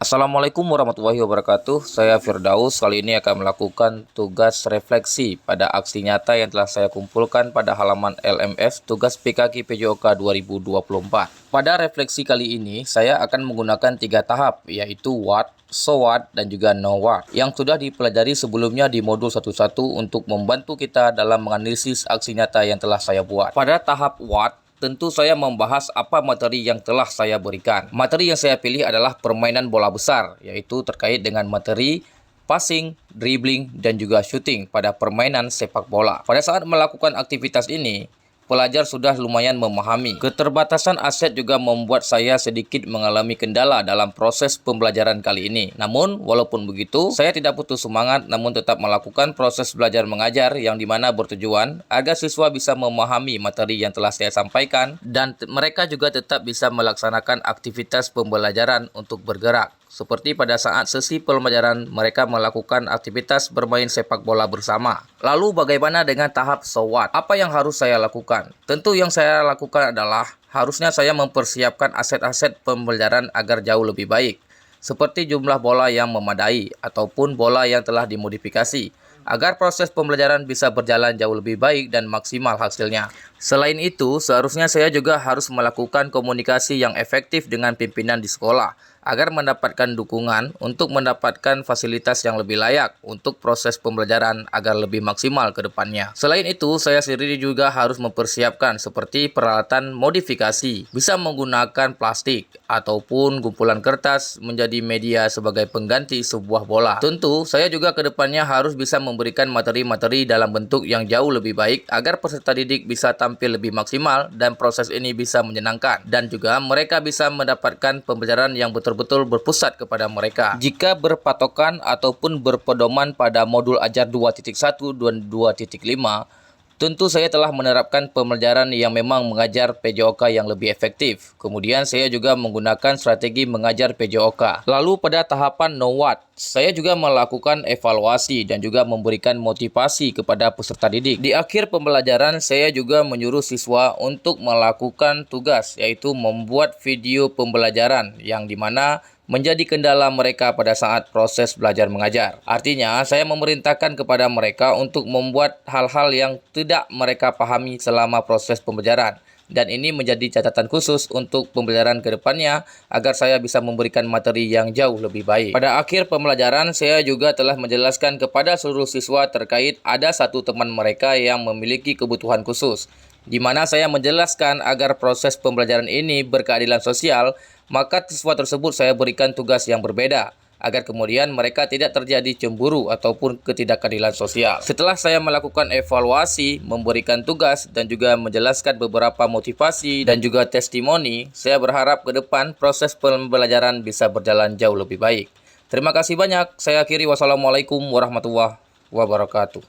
Assalamualaikum warahmatullahi wabarakatuh. Saya Firdaus. Kali ini akan melakukan tugas refleksi pada aksi nyata yang telah saya kumpulkan pada halaman LMS Tugas PKK PJOK 2024. Pada refleksi kali ini, saya akan menggunakan 3 tahap, yaitu what, so what, dan juga know what, yang sudah dipelajari sebelumnya di modul 11 untuk membantu kita dalam menganalisis aksi nyata yang telah saya buat. Pada tahap what, tentu saya membahas apa materi yang telah saya berikan. Materi yang saya pilih adalah permainan bola besar, yaitu terkait dengan materi passing, dribbling, dan juga shooting pada permainan sepak bola. Pada saat melakukan aktivitas ini, pelajar sudah lumayan memahami. Keterbatasan aset juga membuat saya sedikit mengalami kendala dalam proses pembelajaran kali ini. Namun, walaupun begitu, saya tidak putus semangat namun tetap melakukan proses belajar mengajar yang dimana bertujuan agar siswa bisa memahami materi yang telah saya sampaikan dan mereka juga tetap bisa melaksanakan aktivitas pembelajaran untuk bergerak. Seperti pada saat sesi pembelajaran mereka melakukan aktivitas bermain sepak bola bersama. Lalu bagaimana dengan tahap so what? Apa yang harus saya lakukan? Tentu yang saya lakukan adalah harusnya saya mempersiapkan aset-aset pembelajaran agar jauh lebih baik. Seperti jumlah bola yang memadai ataupun bola yang telah dimodifikasi, agar proses pembelajaran bisa berjalan jauh lebih baik dan maksimal hasilnya. Selain itu, seharusnya saya juga harus melakukan komunikasi yang efektif dengan pimpinan di sekolah, agar mendapatkan dukungan untuk mendapatkan fasilitas yang lebih layak untuk proses pembelajaran agar lebih maksimal ke depannya. Selain itu, saya sendiri juga harus mempersiapkan seperti peralatan modifikasi, bisa menggunakan plastik ataupun gumpulan kertas menjadi media sebagai pengganti sebuah bola. Tentu, saya juga ke depannya harus bisa memberikan materi-materi dalam bentuk yang jauh lebih baik agar peserta didik bisa tampil lebih maksimal dan proses ini bisa menyenangkan dan juga mereka bisa mendapatkan pembelajaran yang betul-betul berpusat kepada mereka. Jika berpatokan ataupun berpedoman pada modul ajar 2.1 dan 2.5, tentu saya telah menerapkan pembelajaran yang memang mengajar PJOK yang lebih efektif. Kemudian saya juga menggunakan strategi mengajar PJOK. Lalu pada tahapan know what, saya juga melakukan evaluasi dan juga memberikan motivasi kepada peserta didik. Di akhir pembelajaran, saya juga menyuruh siswa untuk melakukan tugas, yaitu membuat video pembelajaran yang dimana menjadi kendala mereka pada saat proses belajar mengajar. Artinya, saya memerintahkan kepada mereka untuk membuat hal-hal yang tidak mereka pahami selama proses pembelajaran. Dan ini menjadi catatan khusus untuk pembelajaran ke depannya agar saya bisa memberikan materi yang jauh lebih baik. Pada akhir pembelajaran, saya juga telah menjelaskan kepada seluruh siswa terkait ada satu teman mereka yang memiliki kebutuhan khusus, di mana saya menjelaskan agar proses pembelajaran ini berkeadilan sosial, maka siswa tersebut saya berikan tugas yang berbeda, agar kemudian mereka tidak terjadi cemburu ataupun ketidakadilan sosial. Setelah saya melakukan evaluasi, memberikan tugas, dan juga menjelaskan beberapa motivasi dan juga testimoni, saya berharap ke depan proses pembelajaran bisa berjalan jauh lebih baik. Terima kasih banyak. Saya akhiri. Wassalamualaikum warahmatullahi wabarakatuh.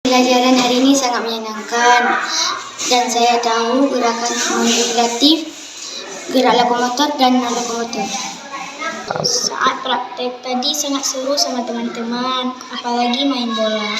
Pelajaran hari ini sangat menyenangkan dan saya tahu gerakan manipulatif, gerak lokomotor dan non-lokomotor. Saat praktek tadi sangat seru sama teman-teman, apalagi main bola.